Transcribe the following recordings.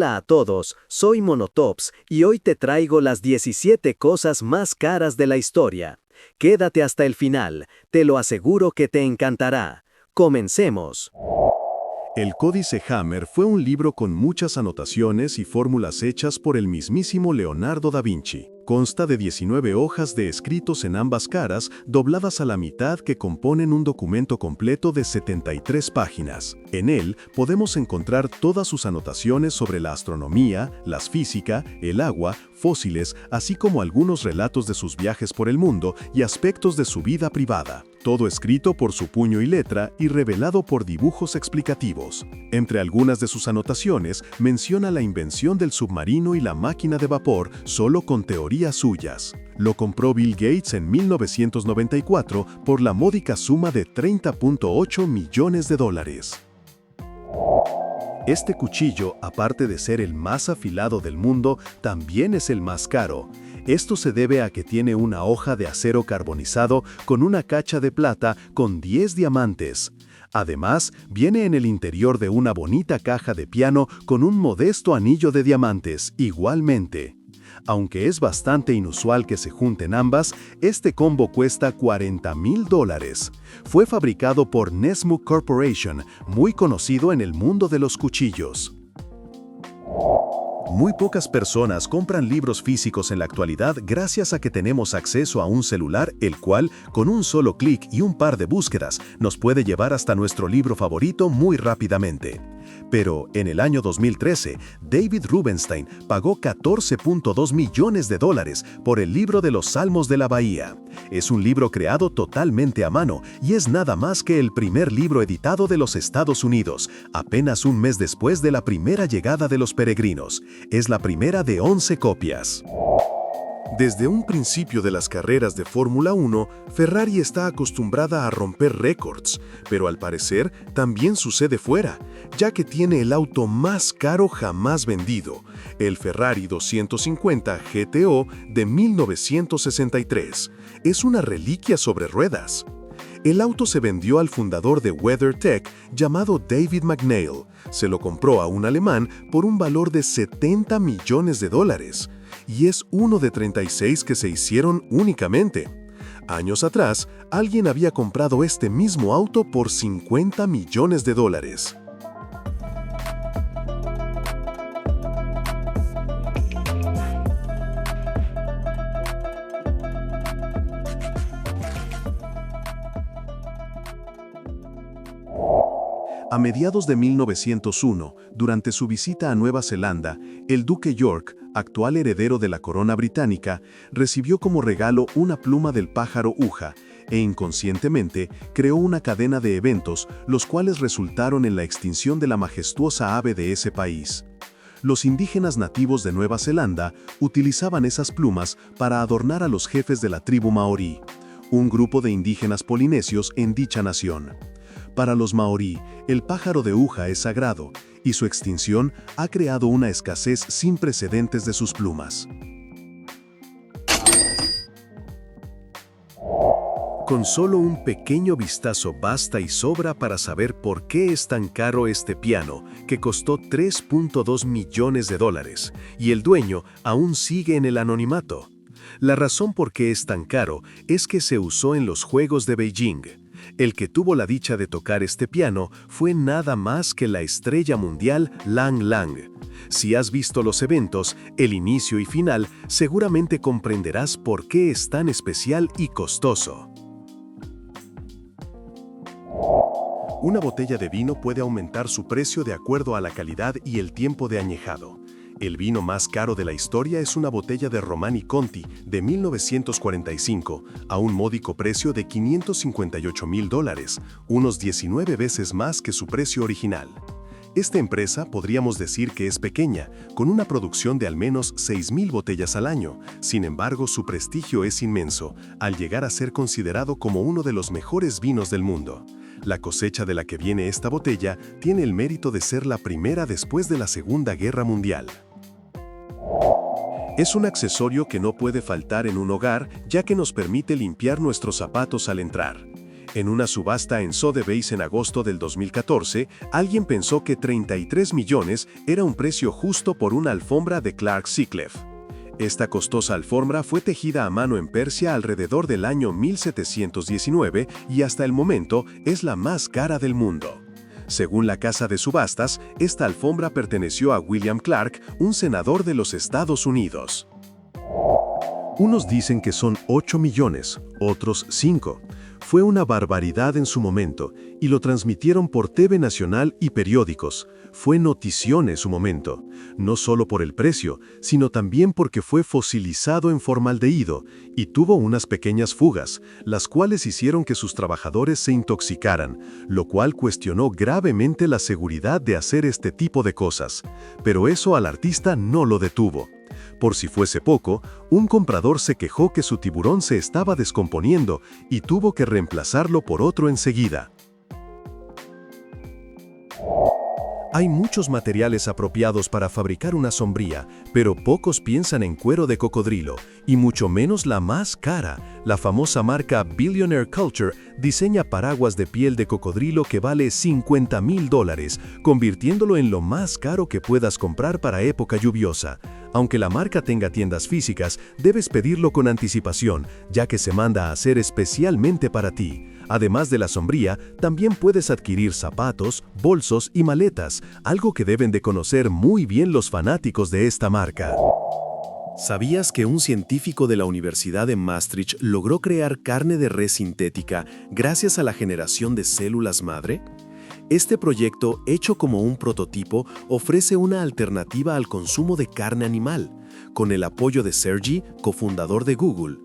Hola a todos, soy Monotops y hoy te traigo las 17 cosas más caras de la historia. Quédate hasta el final, te lo aseguro que te encantará. Comencemos. El Códice Hammer fue un libro con muchas anotaciones y fórmulas hechas por el mismísimo Leonardo da Vinci. Consta de 19 hojas de escritos en ambas caras, dobladas a la mitad que componen un documento completo de 73 páginas. En él podemos encontrar todas sus anotaciones sobre la astronomía, la física, el agua, fósiles, así como algunos relatos de sus viajes por el mundo y aspectos de su vida privada. Todo escrito por su puño y letra y revelado por dibujos explicativos. Entre algunas de sus anotaciones menciona la invención del submarino y la máquina de vapor solo con teorías suyas. Lo compró Bill Gates en 1994 por la módica suma de $30.8 millones. Este cuchillo, aparte de ser el más afilado del mundo, también es el más caro. Esto se debe a que tiene una hoja de acero carbonizado con una cacha de plata con 10 diamantes. Además, viene en el interior de una bonita caja de piano con un modesto anillo de diamantes, igualmente. Aunque es bastante inusual que se junten ambas, este combo cuesta $40,000. Fue fabricado por Nesmuk Corporation, muy conocido en el mundo de los cuchillos. Muy pocas personas compran libros físicos en la actualidad gracias a que tenemos acceso a un celular, el cual, con un solo clic y un par de búsquedas, nos puede llevar hasta nuestro libro favorito muy rápidamente. Pero en el año 2013, David Rubenstein pagó $14.2 millones por el libro de los Salmos de la Bahía. Es un libro creado totalmente a mano y es nada más que el primer libro editado de los Estados Unidos, apenas un mes después de la primera llegada de los peregrinos. Es la primera de 11 copias. Desde un principio de las carreras de Fórmula 1, Ferrari está acostumbrada a romper récords, pero al parecer también sucede fuera, ya que tiene el auto más caro jamás vendido, el Ferrari 250 GTO de 1963. Es una reliquia sobre ruedas. El auto se vendió al fundador de WeatherTech llamado David McNeil. Se lo compró a un alemán por un valor de $70 millones. Y es uno de 36 que se hicieron únicamente. Años atrás, alguien había comprado este mismo auto por $50 millones. A mediados de 1901, durante su visita a Nueva Zelanda, el duque York, actual heredero de la corona británica, recibió como regalo una pluma del pájaro Uja e inconscientemente creó una cadena de eventos, los cuales resultaron en la extinción de la majestuosa ave de ese país. Los indígenas nativos de Nueva Zelanda utilizaban esas plumas para adornar a los jefes de la tribu maorí, un grupo de indígenas polinesios en dicha nación. Para los maorí, el pájaro de Uja es sagrado, y su extinción ha creado una escasez sin precedentes de sus plumas. Con solo un pequeño vistazo basta y sobra para saber por qué es tan caro este piano, que costó $3.2 millones, y el dueño aún sigue en el anonimato. La razón por qué es tan caro es que se usó en los Juegos de Beijing. El que tuvo la dicha de tocar este piano fue nada más que la estrella mundial Lang Lang. Si has visto los eventos, el inicio y final, seguramente comprenderás por qué es tan especial y costoso. Una botella de vino puede aumentar su precio de acuerdo a la calidad y el tiempo de añejado. El vino más caro de la historia es una botella de Romani Conti de 1945 a un módico precio de $558,000, unos 19 veces más que su precio original. Esta empresa podríamos decir que es pequeña, con una producción de al menos 6,000 botellas al año. Sin embargo, su prestigio es inmenso, al llegar a ser considerado como uno de los mejores vinos del mundo. La cosecha de la que viene esta botella tiene el mérito de ser la primera después de la Segunda Guerra Mundial. Es un accesorio que no puede faltar en un hogar, ya que nos permite limpiar nuestros zapatos al entrar. En una subasta en Sotheby's en agosto del 2014, alguien pensó que 33 millones era un precio justo por una alfombra de Clark Sickleff. Esta costosa alfombra fue tejida a mano en Persia alrededor del año 1719 y hasta el momento es la más cara del mundo. Según la casa de subastas, esta alfombra perteneció a William Clark, un senador de los Estados Unidos. Unos dicen que son 8 millones, otros 5. Fue una barbaridad en su momento, y lo transmitieron por TV Nacional y periódicos. Fue notición en su momento, no solo por el precio, sino también porque fue fosilizado en formaldehído y tuvo unas pequeñas fugas, las cuales hicieron que sus trabajadores se intoxicaran, lo cual cuestionó gravemente la seguridad de hacer este tipo de cosas. Pero eso al artista no lo detuvo. Por si fuese poco, un comprador se quejó que su tiburón se estaba descomponiendo y tuvo que reemplazarlo por otro enseguida. Hay muchos materiales apropiados para fabricar una sombría, pero pocos piensan en cuero de cocodrilo, y mucho menos la más cara. La famosa marca Billionaire Culture diseña paraguas de piel de cocodrilo que vale $50,000, convirtiéndolo en lo más caro que puedas comprar para época lluviosa. Aunque la marca tenga tiendas físicas, debes pedirlo con anticipación, ya que se manda a hacer especialmente para ti. Además de la sombría, también puedes adquirir zapatos, bolsos y maletas, algo que deben de conocer muy bien los fanáticos de esta marca. ¿Sabías que un científico de la Universidad de Maastricht logró crear carne de res sintética gracias a la generación de células madre? Este proyecto, hecho como un prototipo, ofrece una alternativa al consumo de carne animal. Con el apoyo de Sergey, cofundador de Google,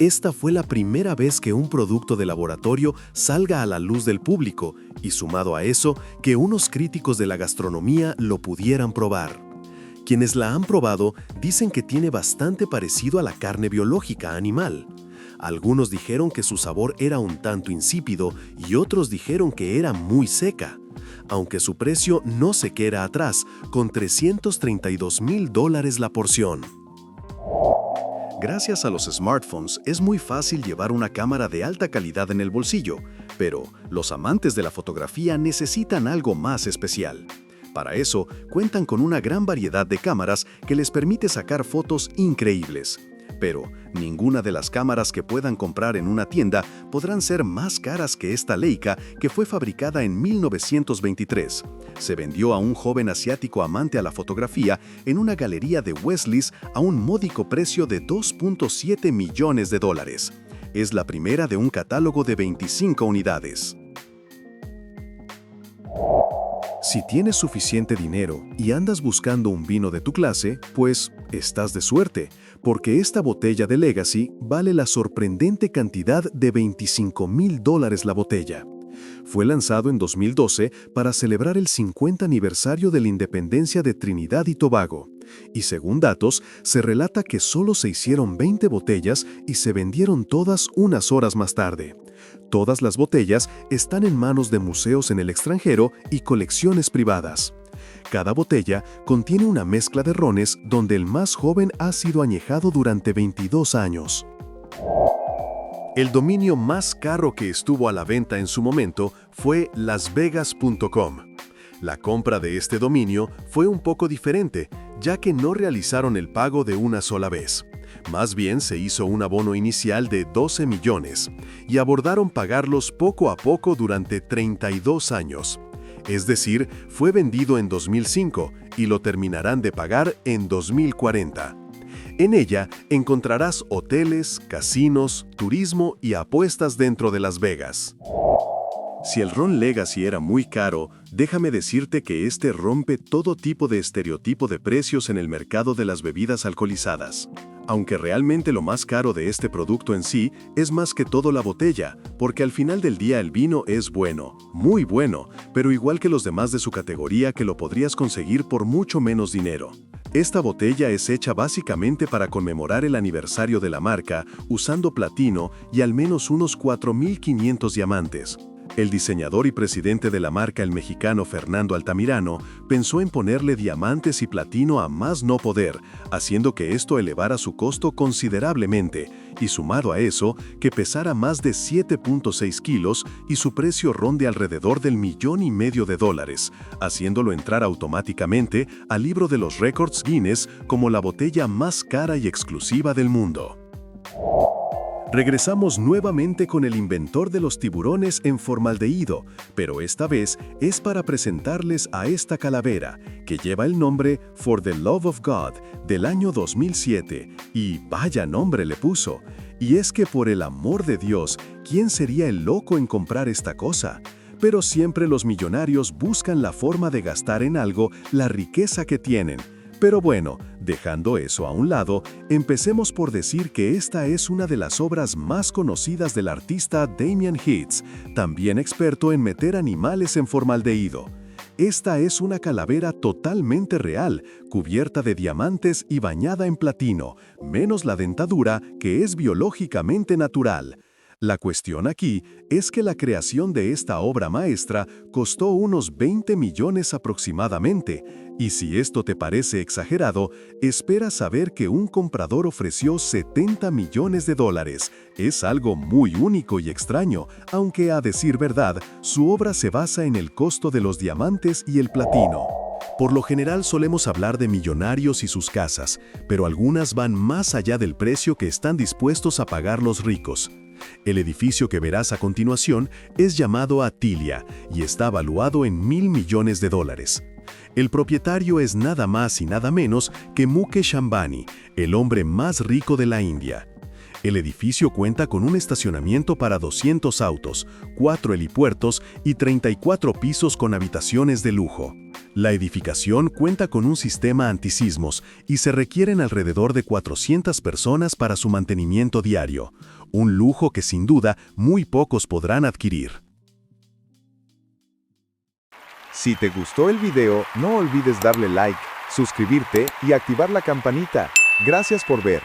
esta fue la primera vez que un producto de laboratorio salga a la luz del público y, sumado a eso, que unos críticos de la gastronomía lo pudieran probar. Quienes la han probado dicen que tiene bastante parecido a la carne biológica animal. Algunos dijeron que su sabor era un tanto insípido y otros dijeron que era muy seca, aunque su precio no se queda atrás, con $332,000 la porción. Gracias a los smartphones es muy fácil llevar una cámara de alta calidad en el bolsillo, pero los amantes de la fotografía necesitan algo más especial. Para eso, cuentan con una gran variedad de cámaras que les permite sacar fotos increíbles. Pero ninguna de las cámaras que puedan comprar en una tienda podrán ser más caras que esta Leica, que fue fabricada en 1923. Se vendió a un joven asiático amante a la fotografía en una galería de Wesley's a un módico precio de $2.7 millones. Es la primera de un catálogo de 25 unidades. Si tienes suficiente dinero y andas buscando un vino de tu clase, pues estás de suerte, porque esta botella de Legacy vale la sorprendente cantidad de $25,000 la botella. Fue lanzado en 2012 para celebrar el 50 aniversario de la independencia de Trinidad y Tobago, y según datos, se relata que solo se hicieron 20 botellas y se vendieron todas unas horas más tarde. Todas las botellas están en manos de museos en el extranjero y colecciones privadas. Cada botella contiene una mezcla de rones donde el más joven ha sido añejado durante 22 años. El dominio más caro que estuvo a la venta en su momento fue lasvegas.com. La compra de este dominio fue un poco diferente, ya que no realizaron el pago de una sola vez. Más bien se hizo un abono inicial de 12 millones y abordaron pagarlos poco a poco durante 32 años. Es decir, fue vendido en 2005 y lo terminarán de pagar en 2040. En ella encontrarás hoteles, casinos, turismo y apuestas dentro de Las Vegas. Si el ron Legacy era muy caro, déjame decirte que este rompe todo tipo de estereotipo de precios en el mercado de las bebidas alcoholizadas. Aunque realmente lo más caro de este producto en sí es más que todo la botella, porque al final del día el vino es bueno, muy bueno, pero igual que los demás de su categoría que lo podrías conseguir por mucho menos dinero. Esta botella es hecha básicamente para conmemorar el aniversario de la marca, usando platino y al menos unos 4.500 diamantes. El diseñador y presidente de la marca, el mexicano Fernando Altamirano, pensó en ponerle diamantes y platino a más no poder, haciendo que esto elevara su costo considerablemente, y sumado a eso, que pesara más de 7.6 kilos y su precio ronde alrededor del $1,500,000, haciéndolo entrar automáticamente al libro de los récords Guinness como la botella más cara y exclusiva del mundo. Regresamos nuevamente con el inventor de los tiburones en formaldehído, pero esta vez es para presentarles a esta calavera, que lleva el nombre For the Love of God, del año 2007, y vaya nombre le puso. Y es que por el amor de Dios, ¿quién sería el loco en comprar esta cosa? Pero siempre los millonarios buscan la forma de gastar en algo la riqueza que tienen. Pero bueno, dejando eso a un lado, empecemos por decir que esta es una de las obras más conocidas del artista Damien Hirst, también experto en meter animales en formaldehído. Esta es una calavera totalmente real, cubierta de diamantes y bañada en platino, menos la dentadura, que es biológicamente natural. La cuestión aquí es que la creación de esta obra maestra costó unos 20 millones aproximadamente, y si esto te parece exagerado, espera saber que un comprador ofreció $70 millones. Es algo muy único y extraño, aunque a decir verdad, su obra se basa en el costo de los diamantes y el platino. Por lo general solemos hablar de millonarios y sus casas, pero algunas van más allá del precio que están dispuestos a pagar los ricos. El edificio que verás a continuación es llamado Atilia y está valuado en $1,000 millones. El propietario es nada más y nada menos que Mukesh Ambani, el hombre más rico de la India. El edificio cuenta con un estacionamiento para 200 autos, 4 helipuertos y 34 pisos con habitaciones de lujo. La edificación cuenta con un sistema antisismos y se requieren alrededor de 400 personas para su mantenimiento diario, un lujo que sin duda muy pocos podrán adquirir. Si te gustó el video, no olvides darle like, suscribirte y activar la campanita. Gracias por ver.